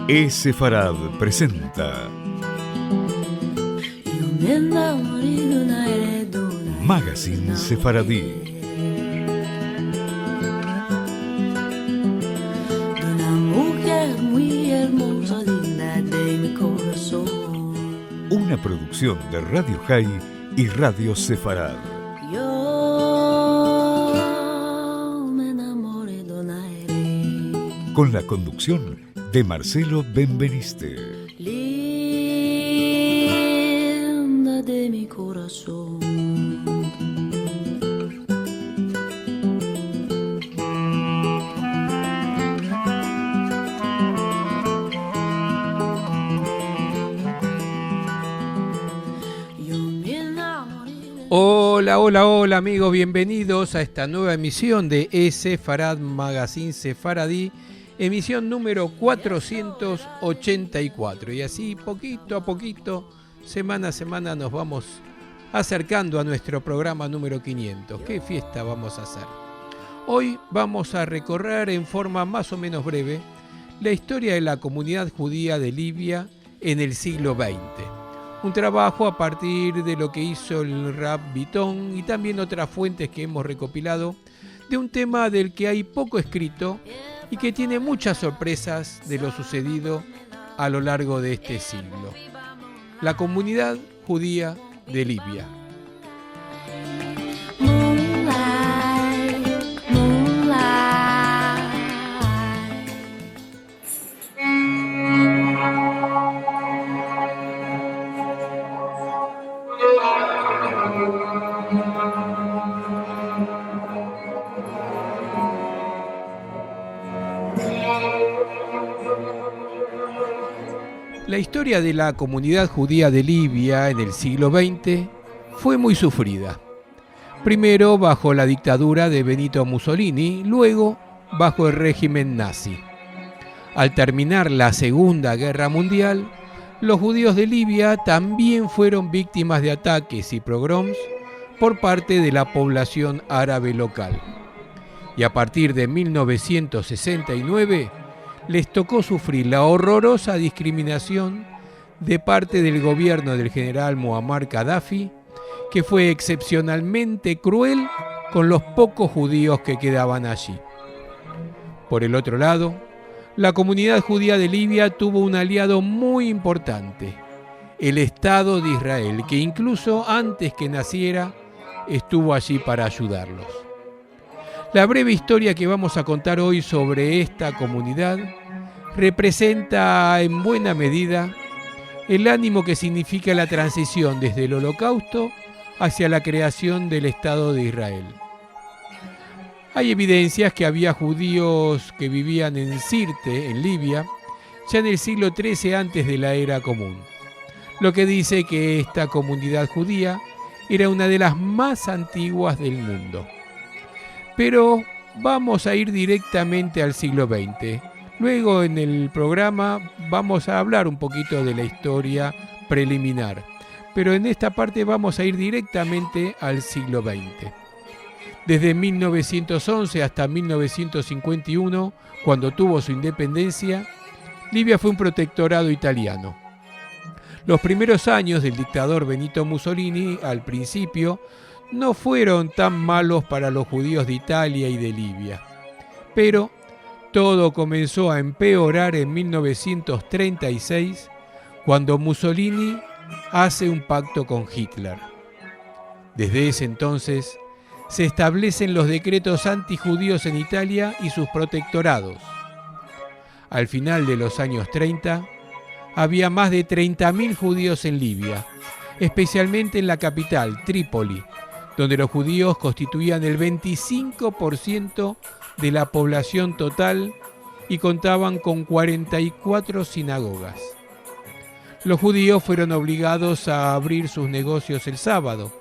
Sefarad presenta Magazine Sefaradí. Una producción de Radio High y Radio Sefarad. Con la conducción de Marcelo Benveniste. Linda de mi corazón. Hola amigos, bienvenidos a esta nueva emisión de Sefarad Magazine Sefaradí, emisión número 484. Y así poquito a poquito, semana a semana nos vamos acercando a nuestro programa número 500. ¿Qué fiesta vamos a hacer? Hoy vamos a recorrer en forma más o menos breve la historia de la comunidad judía de Libia en el siglo XX. Un trabajo a partir de lo que hizo el Rab Bitton y también otras fuentes que hemos recopilado de un tema del que hay poco escrito y que tiene muchas sorpresas de lo sucedido a lo largo de este siglo. La comunidad judía de Libia. La historia de la comunidad judía de Libia en el siglo XX fue muy sufrida. Primero bajo la dictadura de Benito Mussolini, luego bajo el régimen nazi. Al terminar la Segunda Guerra Mundial, los judíos de Libia también fueron víctimas de ataques y pogroms por parte de la población árabe local. Y a partir de 1969, les tocó sufrir la horrorosa discriminación de parte del gobierno del general Muammar Gaddafi, que fue excepcionalmente cruel con los pocos judíos que quedaban allí. Por el otro lado, la comunidad judía de Libia tuvo un aliado muy importante, el Estado de Israel, que incluso antes que naciera estuvo allí para ayudarlos. La breve historia que vamos a contar hoy sobre esta comunidad representa en buena medida el ánimo que significa la transición desde el Holocausto hacia la creación del Estado de Israel. Hay evidencias que había judíos que vivían en Sirte, en Libia, ya en el siglo XIII antes de la era común, lo que dice que esta comunidad judía era una de las más antiguas del mundo. Pero vamos a ir directamente al siglo XX. Luego en el programa vamos a hablar un poquito de la historia preliminar. Pero en esta parte vamos a ir directamente al siglo XX. Desde 1911 hasta 1951, cuando tuvo su independencia, Libia fue un protectorado italiano. Los primeros años del dictador Benito Mussolini, al principio, no fueron tan malos para los judíos de Italia y de Libia. Pero todo comenzó a empeorar en 1936, cuando Mussolini hace un pacto con Hitler. Desde ese entonces se establecen los decretos antijudíos en Italia y sus protectorados. Al final de los años 30, había más de 30.000 judíos en Libia, especialmente en la capital, Trípoli, donde los judíos constituían el 25% de la población total y contaban con 44 sinagogas. Los judíos fueron obligados a abrir sus negocios el sábado,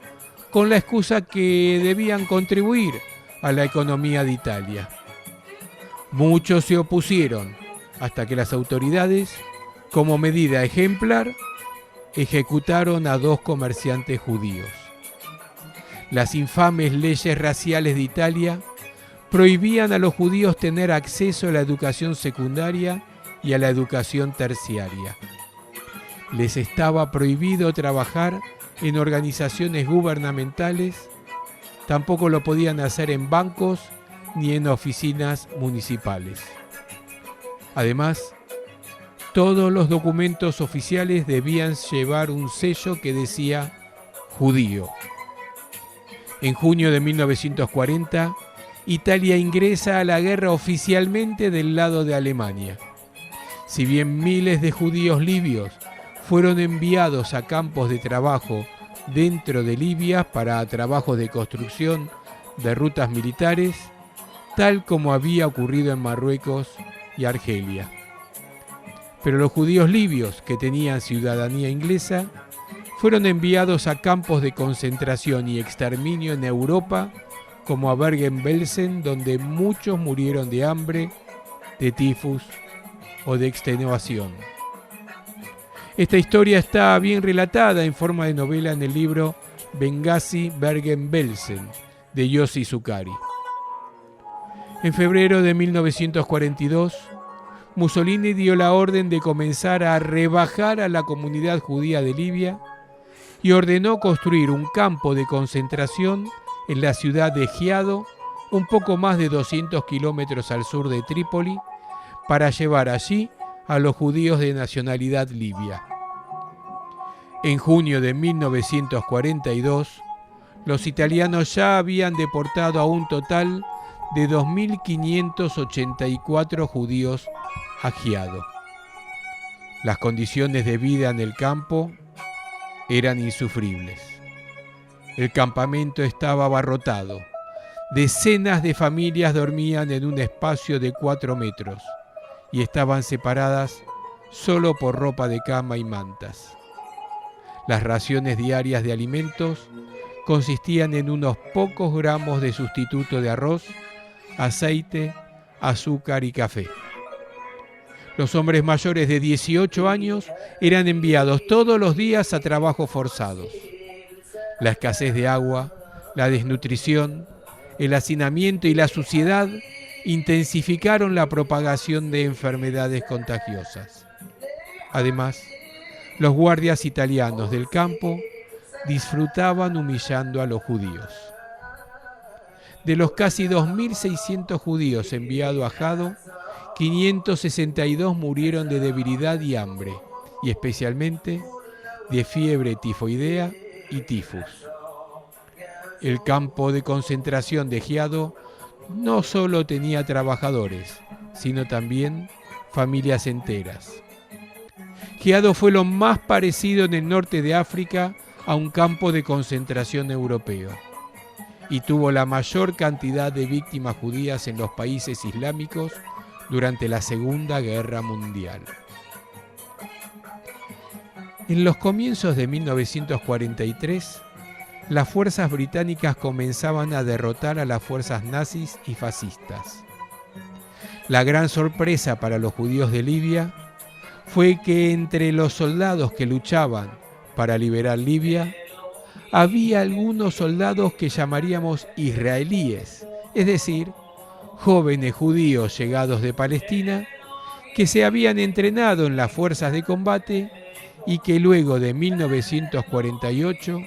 con la excusa que debían contribuir a la economía de Italia. Muchos se opusieron, hasta que las autoridades, como medida ejemplar, ejecutaron a 2 comerciantes judíos. Las infames leyes raciales de Italia prohibían a los judíos tener acceso a la educación secundaria y a la educación terciaria. Les estaba prohibido trabajar en organizaciones gubernamentales, tampoco lo podían hacer en bancos ni en oficinas municipales. Además, todos los documentos oficiales debían llevar un sello que decía judío. En junio de 1940, Italia ingresa a la guerra oficialmente del lado de Alemania. Si bien miles de judíos libios fueron enviados a campos de trabajo dentro de Libia para trabajos de construcción de rutas militares, tal como había ocurrido en Marruecos y Argelia. Pero los judíos libios que tenían ciudadanía inglesa fueron enviados a campos de concentración y exterminio en Europa, como a Bergen-Belsen, donde muchos murieron de hambre, de tifus o de extenuación. Esta historia está bien relatada en forma de novela en el libro Benghazi Bergen-Belsen de Yossi Zuccari. En febrero de 1942, Mussolini dio la orden de comenzar a rebajar a la comunidad judía de Libia y ordenó construir un campo de concentración en la ciudad de Giado, un poco más de 200 kilómetros al sur de Trípoli, para llevar allí a los judíos de nacionalidad libia. En junio de 1942, los italianos ya habían deportado a un total de 2.584 judíos a Giado. Las condiciones de vida en el campo eran insufribles. El campamento estaba abarrotado. Decenas de familias dormían en un espacio de 4 metros y estaban separadas solo por ropa de cama y mantas. Las raciones diarias de alimentos consistían en unos pocos gramos de sustituto de arroz, aceite, azúcar y café. Los hombres mayores de 18 años eran enviados todos los días a trabajos forzados. La escasez de agua, la desnutrición, el hacinamiento y la suciedad intensificaron la propagación de enfermedades contagiosas. Además, los guardias italianos del campo disfrutaban humillando a los judíos. De los casi 2.600 judíos enviados a Giado, 562 murieron de debilidad y hambre, y especialmente de fiebre tifoidea y tifus. El campo de concentración de Giado no solo tenía trabajadores, sino también familias enteras. Giado fue lo más parecido en el norte de África a un campo de concentración europeo y tuvo la mayor cantidad de víctimas judías en los países islámicos durante la Segunda Guerra Mundial. En los comienzos de 1943, las fuerzas británicas comenzaban a derrotar a las fuerzas nazis y fascistas. La gran sorpresa para los judíos de Libia fue que entre los soldados que luchaban para liberar Libia, había algunos soldados que llamaríamos israelíes, es decir, jóvenes judíos llegados de Palestina que se habían entrenado en las fuerzas de combate y que luego de 1948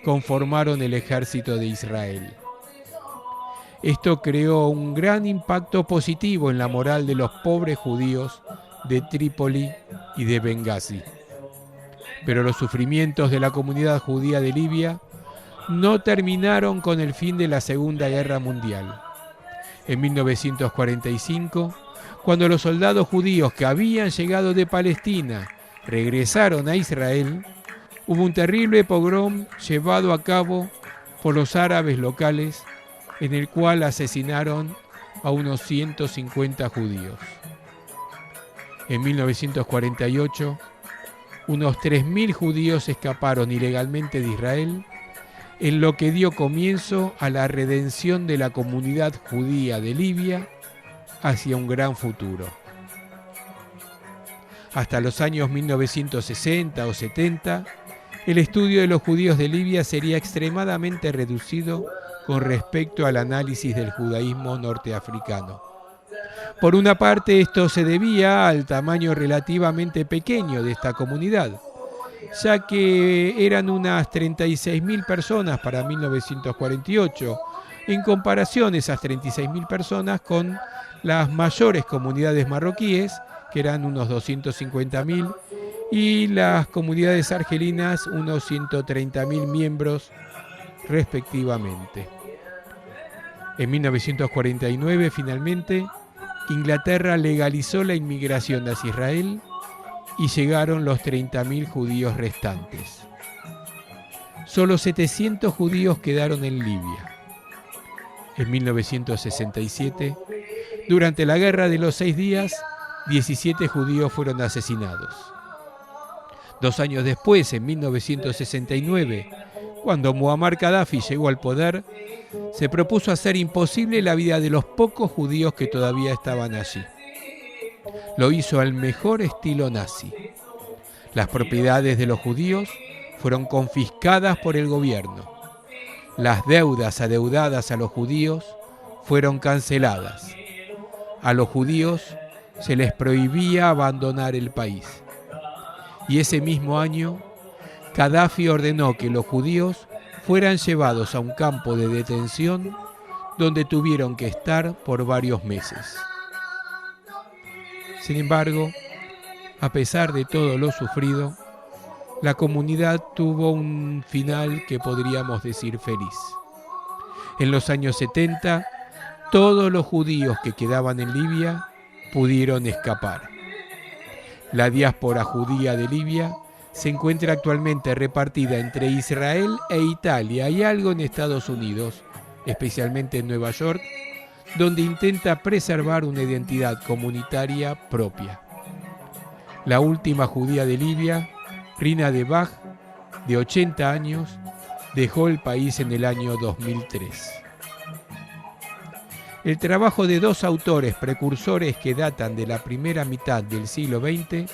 conformaron el ejército de Israel. Esto creó un gran impacto positivo en la moral de los pobres judíos de Trípoli y de Benghazi. Pero los sufrimientos de la comunidad judía de Libia no terminaron con el fin de la Segunda Guerra Mundial. En 1945, cuando los soldados judíos que habían llegado de Palestina regresaron a Israel, hubo un terrible pogrom llevado a cabo por los árabes locales, en el cual asesinaron a unos 150 judíos. En 1948, unos 3.000 judíos escaparon ilegalmente de Israel, en lo que dio comienzo a la redención de la comunidad judía de Libia hacia un gran futuro. Hasta los años 1960 o 70, el estudio de los judíos de Libia sería extremadamente reducido con respecto al análisis del judaísmo norteafricano. Por una parte, esto se debía al tamaño relativamente pequeño de esta comunidad, ya que eran unas 36.000 personas para 1948, en comparación esas 36.000 personas con las mayores comunidades marroquíes, que eran unos 250.000, y las comunidades argelinas unos 130.000 miembros respectivamente. En 1949, finalmente, Inglaterra legalizó la inmigración hacia Israel y llegaron los 30.000 judíos restantes. Solo 700 judíos quedaron en Libia. En 1967, durante la Guerra de los 6 días, 17 judíos fueron asesinados. 2 años después, en 1969, cuando Muammar Gaddafi llegó al poder, se propuso hacer imposible la vida de los pocos judíos que todavía estaban allí. Lo hizo al mejor estilo nazi. Las propiedades de los judíos fueron confiscadas por el gobierno. Las deudas adeudadas a los judíos fueron canceladas. A los judíos se les prohibía abandonar el país. Y ese mismo año, Gaddafi ordenó que los judíos fueran llevados a un campo de detención donde tuvieron que estar por varios meses. Sin embargo, a pesar de todo lo sufrido, la comunidad tuvo un final que podríamos decir feliz. En los años 70, todos los judíos que quedaban en Libia pudieron escapar. La diáspora judía de Libia se encuentra actualmente repartida entre Israel e Italia y algo en Estados Unidos, especialmente en Nueva York, donde intenta preservar una identidad comunitaria propia. La última judía de Libia, Rina Debaj, de 80 años, dejó el país en el año 2003. El trabajo de 2 autores precursores que datan de la primera mitad del siglo XX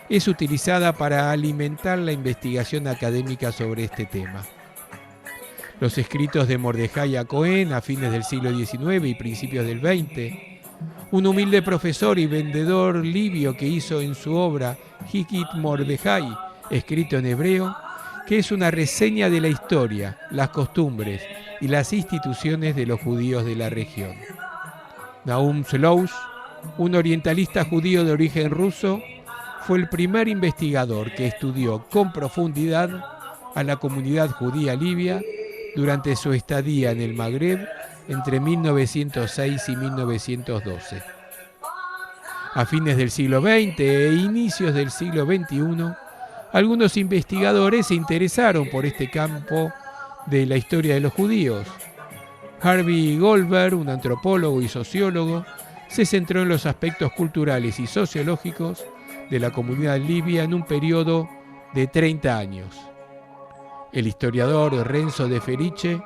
es utilizada para alimentar la investigación académica sobre este tema. Los escritos de Mordejai Cohen a fines del siglo XIX y principios del XX, un humilde profesor y vendedor libio que hizo en su obra Hikit Mordejai, escrito en hebreo, que es una reseña de la historia, las costumbres y las instituciones de los judíos de la región. Nahum Slouch, un orientalista judío de origen ruso, fue el primer investigador que estudió con profundidad a la comunidad judía libia durante su estadía en el Magreb entre 1906 y 1912. A fines del siglo XX e inicios del siglo XXI, algunos investigadores se interesaron por este campo de la historia de los judíos. Harvey Goldberg, un antropólogo y sociólogo, se centró en los aspectos culturales y sociológicos de la comunidad libia en un periodo de 30 años. El historiador Renzo De Felice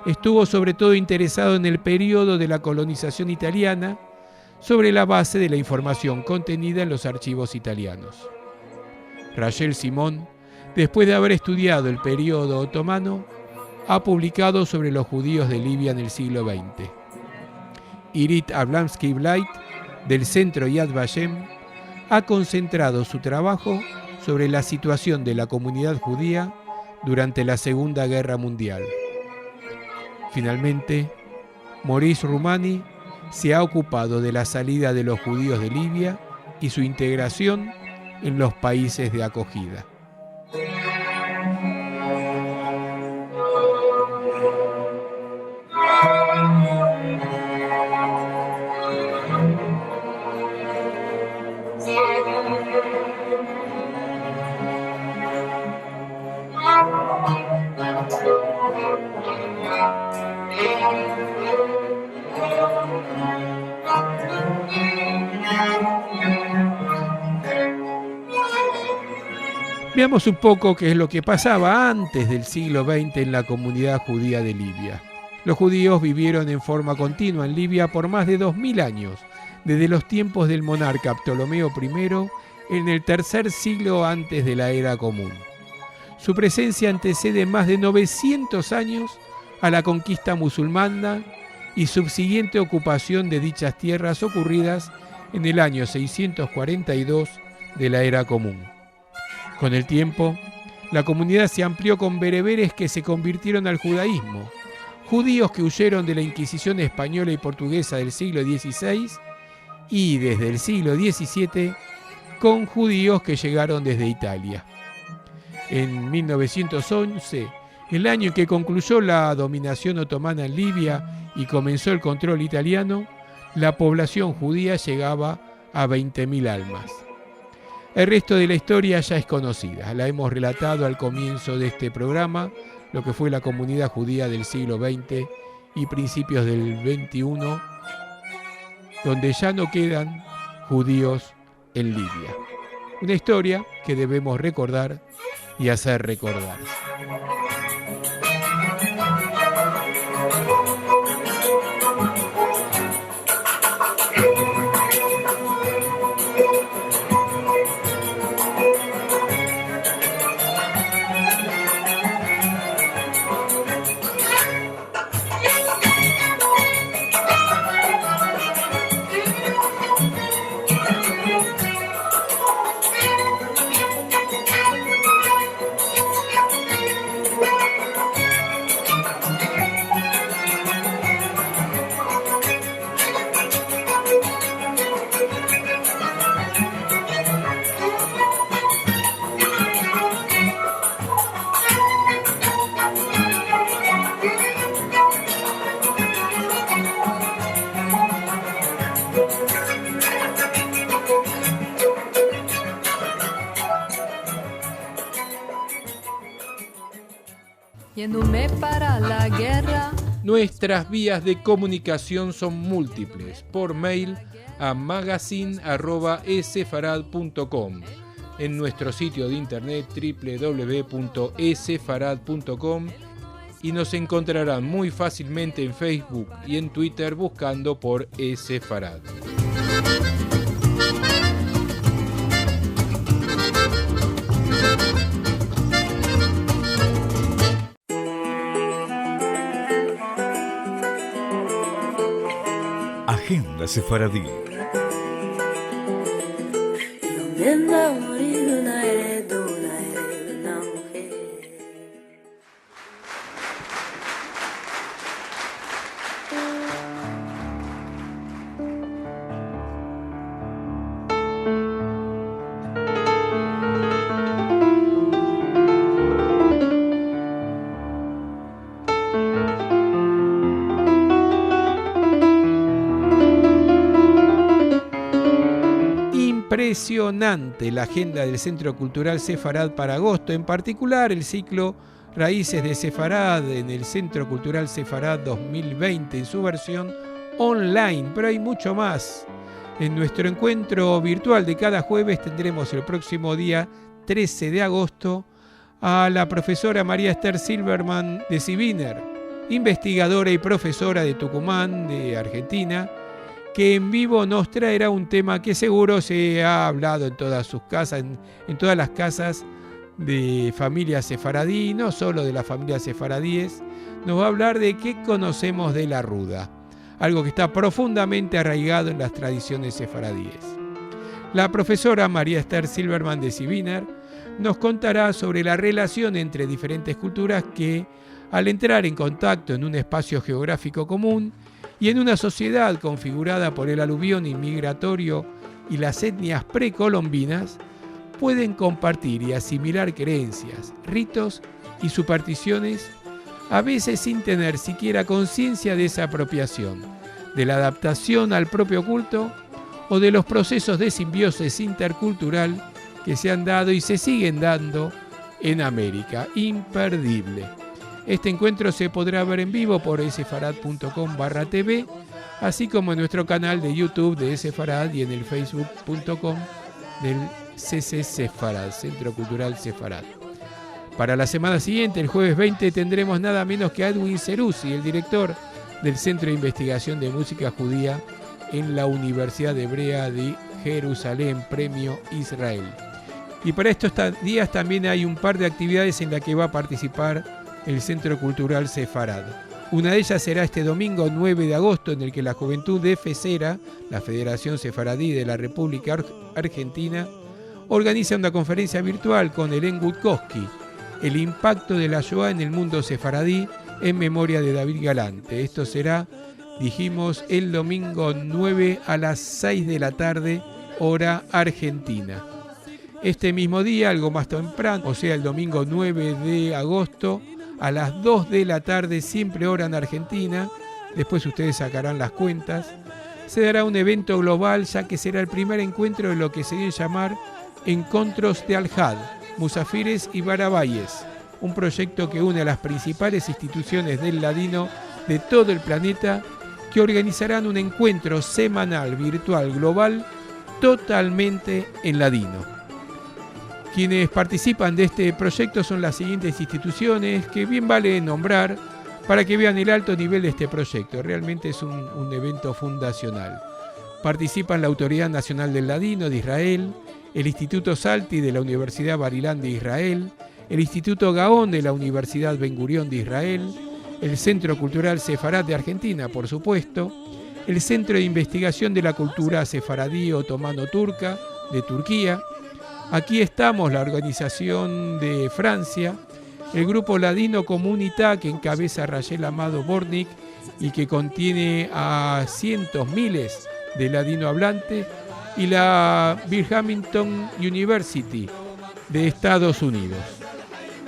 estuvo sobre todo interesado en el periodo de la colonización italiana sobre la base de la información contenida en los archivos italianos. Rachel Simón, después de haber estudiado el periodo otomano, ha publicado sobre los judíos de Libia en el siglo XX. Irit Abramsky-Blight, del Centro Yad Vashem, ha concentrado su trabajo sobre la situación de la comunidad judía durante la Segunda Guerra Mundial. Finalmente, Maurice Rumani se ha ocupado de la salida de los judíos de Libia y su integración en los países de acogida. Veamos un poco qué es lo que pasaba antes del siglo XX en la comunidad judía de Libia. Los judíos vivieron en forma continua en Libia por más de 2000 años, desde los tiempos del monarca Ptolomeo I en el tercer siglo antes de la era común. Su presencia antecede más de 900 años a la conquista musulmana y subsiguiente ocupación de dichas tierras ocurridas en el año 642 de la Era Común. Con el tiempo, la comunidad se amplió con bereberes que se convirtieron al judaísmo, judíos que huyeron de la Inquisición española y portuguesa del siglo XVI y desde el siglo XVII con judíos que llegaron desde Italia. En 1911, el año en que concluyó la dominación otomana en Libia y comenzó el control italiano, la población judía llegaba a 20.000 almas. El resto de la historia ya es conocida, la hemos relatado al comienzo de este programa, lo que fue la comunidad judía del siglo XX y principios del XXI, donde ya no quedan judíos en Libia. Una historia que debemos recordar y hacer recordar. Yéndome para la guerra. Nuestras vías de comunicación son múltiples. Por mail a magazine@esefarad.com, en nuestro sitio de internet www.esefarad.com, y nos encontrarán muy fácilmente en Facebook y en Twitter buscando por Esefarad. Agenda Sefaradí. Impresionante la agenda del Centro Cultural Sefarad para agosto, en particular el ciclo Raíces de Sefarad en el Centro Cultural Sefarad 2020 en su versión online, pero hay mucho más. En nuestro encuentro virtual de cada jueves tendremos el próximo día 13 de agosto a la profesora María Esther Silverman de Sibiner, investigadora y profesora de Tucumán, de Argentina, que en vivo nos traerá un tema que seguro se ha hablado en todas sus casas, en todas las casas de familias sefaradí, no solo de las familias sefaradíes. Nos va a hablar de qué conocemos de la ruda, algo que está profundamente arraigado en las tradiciones sefaradíes. La profesora María Esther Silverman de Sibiner nos contará sobre la relación entre diferentes culturas que, al entrar en contacto en un espacio geográfico común, y en una sociedad configurada por el aluvión inmigratorio y las etnias precolombinas, pueden compartir y asimilar creencias, ritos y supersticiones, a veces sin tener siquiera conciencia de esa apropiación, de la adaptación al propio culto o de los procesos de simbiosis intercultural que se han dado y se siguen dando en América. Imperdible. Este encuentro se podrá ver en vivo por esefarad.com/tv, así como en nuestro canal de YouTube de Esefarad y en el facebook.com del CC Sefarad, Centro Cultural Sefarad. Para la semana siguiente, el jueves 20, tendremos nada menos que a Edwin Ceruzzi, el director del Centro de Investigación de Música Judía en la Universidad Hebrea de Jerusalén, Premio Israel. Y para estos días también hay un par de actividades en las que va a participar el Centro Cultural Sefarad. Una de ellas será este domingo 9 de agosto, en el que la Juventud de FESERA, la Federación Sefaradí de la República Argentina, organiza una conferencia virtual con Helen Gutkowski, el impacto de la Shoah en el mundo sefaradí, en memoria de David Galante. Esto será, dijimos, el domingo 9 a las 6 de la tarde, hora argentina. Este mismo día, algo más temprano, o sea, el domingo 9 de agosto, a las 2 de la tarde, siempre hora en Argentina, después ustedes sacarán las cuentas, se dará un evento global, ya que será el primer encuentro de lo que se debe llamar Encontros de Al-Had, Musafires y Barabayes, un proyecto que une a las principales instituciones del ladino de todo el planeta, que organizarán un encuentro semanal virtual global totalmente en ladino. Quienes participan de este proyecto son las siguientes instituciones, que bien vale nombrar para que vean el alto nivel de este proyecto. Realmente es un evento fundacional. Participan la Autoridad Nacional del Ladino de Israel, el Instituto Salti de la Universidad Bar-Ilan de Israel, el Instituto Gaón de la Universidad Ben Gurión de Israel, el Centro Cultural Sefarad de Argentina, por supuesto, el Centro de Investigación de la Cultura Sefaradí Otomano-Turca de Turquía. Aquí estamos, la organización de Francia, el grupo ladino Comunità, que encabeza Rachel Amado Bornik y que contiene a cientos, miles de ladinohablantes, y la Binghamton University de Estados Unidos.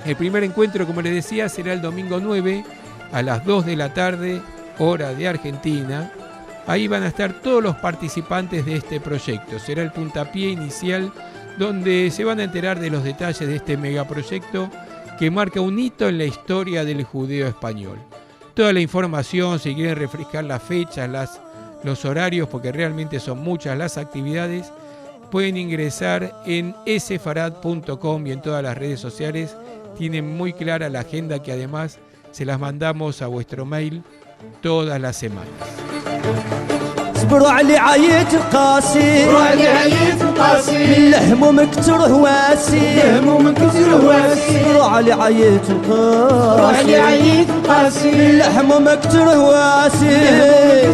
El primer encuentro, como les decía, será el domingo 9 a las 2 de la tarde, hora de Argentina. Ahí van a estar todos los participantes de este proyecto. Será el puntapié inicial donde se van a enterar de los detalles de este megaproyecto que marca un hito en la historia del judeo español. Toda la información, si quieren refrescar las fechas, los horarios, porque realmente son muchas las actividades, pueden ingresar en sefarad.com y en todas las redes sociales. Tienen muy clara la agenda, que además se las mandamos a vuestro mail todas las semanas. صبروا علي عيت القاسي صبروا علي عيت القاسي من الهموم كتر هواسي الهموم كتر هواسي صبروا علي عيت القاسي صبروا علي عيت القاسي من الهموم كتر هواسي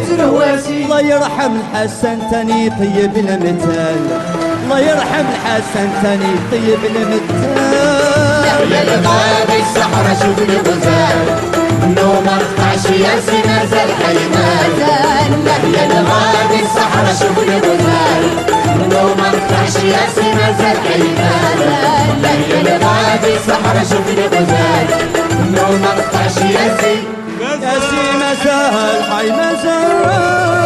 كتر هواسي الله يرحم الحسن تاني طيب المثال الله يرحم الحسن تاني طيب المثال يا الغابة الصحراء شوف لي غزال نو ما قطعش يا سينا زال حي مازال يا الغابة الصحراء شوف لي غزال نو ما قطعش يا سينا زال حي مازال يا الغابة الصحراء شوف لي غزال نو ما قطعش يا سينا زال حي مازال.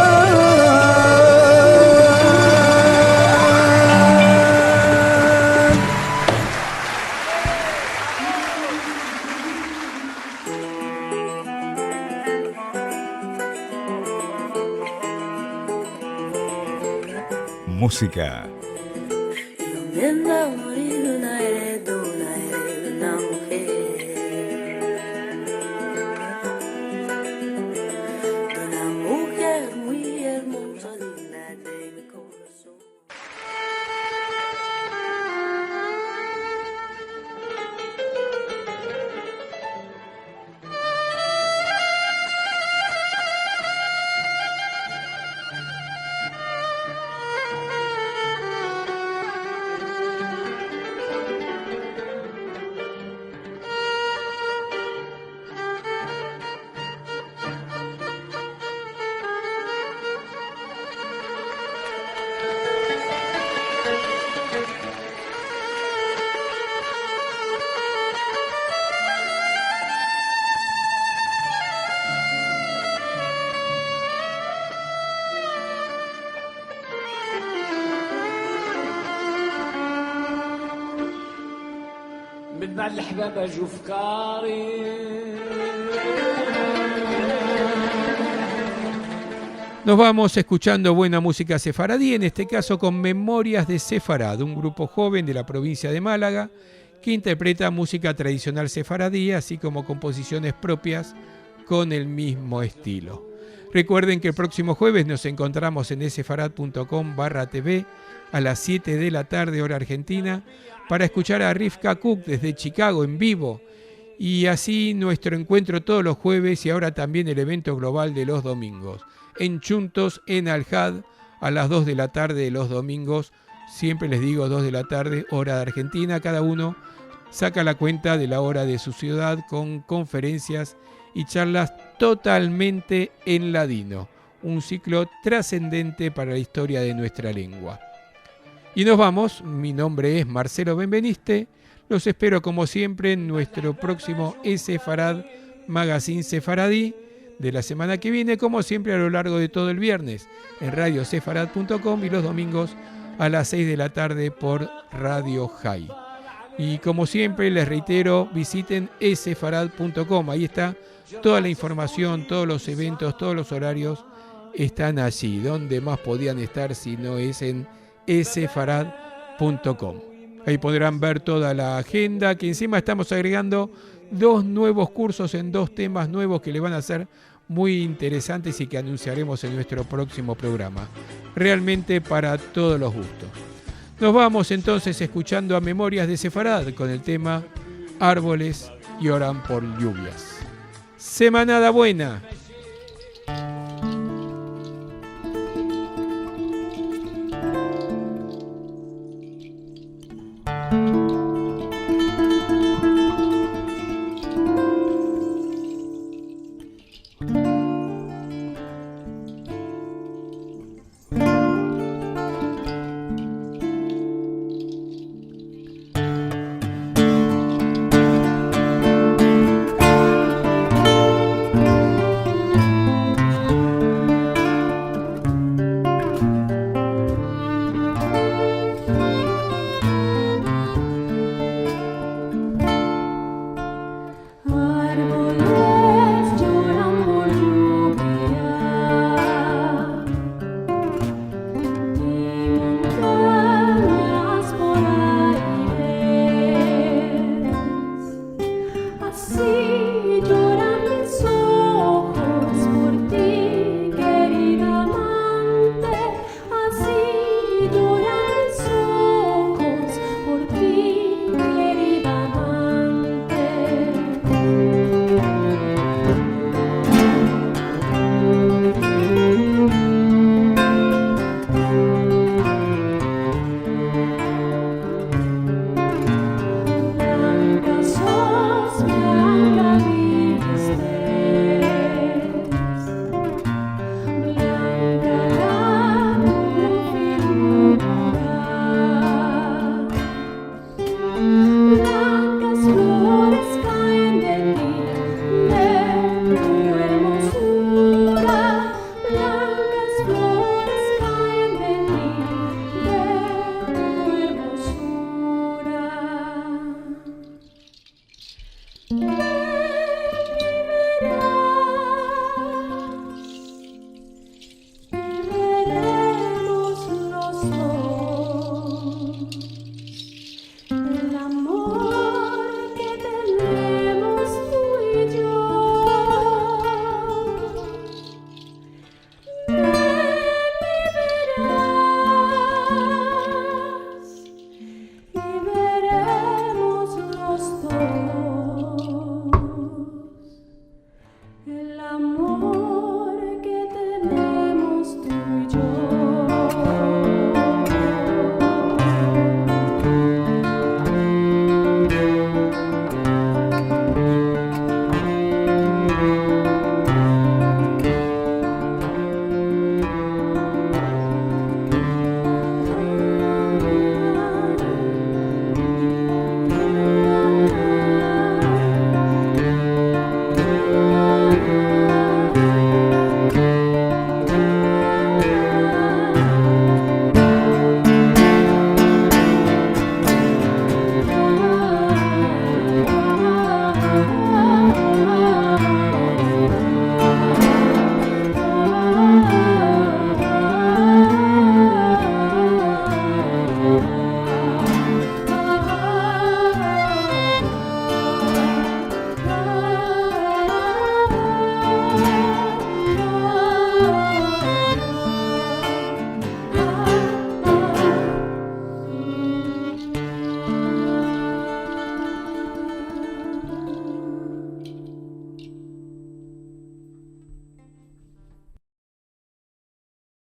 Música. Nos vamos escuchando buena música sefaradí, en este caso con Memorias de Sefarad, un grupo joven de la provincia de Málaga que interpreta música tradicional sefaradí, así como composiciones propias con el mismo estilo. Recuerden que el próximo jueves nos encontramos en sefarad.com/tv a las 7 de la tarde hora argentina para escuchar a Rivka Cook desde Chicago en vivo Y así nuestro encuentro todos los jueves y ahora también el evento global de los domingos. En Chuntos, en Al-Had, a las 2 de la tarde de los domingos. Siempre les digo 2 de la tarde, hora de Argentina. Cada uno saca la cuenta de la hora de su ciudad con conferencias y charlas totalmente en ladino. Un ciclo trascendente para la historia de nuestra lengua. Y nos vamos. Mi nombre es Marcelo Benveniste. Los espero como siempre en nuestro próximo Sefarad Magazine Sefaradí de la semana que viene, como siempre a lo largo de todo el viernes en radiosefarad.com y los domingos a las 6 de la tarde por Radio High. Y como siempre les reitero, visiten sefarad.com, ahí está toda la información, todos los eventos, todos los horarios están allí. ¿Dónde más podían estar si no es en sefarad.com? Ahí podrán ver toda la agenda, que encima estamos agregando 2 nuevos cursos en 2 temas nuevos que le van a ser muy interesantes y que anunciaremos en nuestro próximo programa. Realmente para todos los gustos. Nos vamos entonces escuchando a Memorias de Sefarad con el tema Árboles lloran por lluvias. Semanada buena.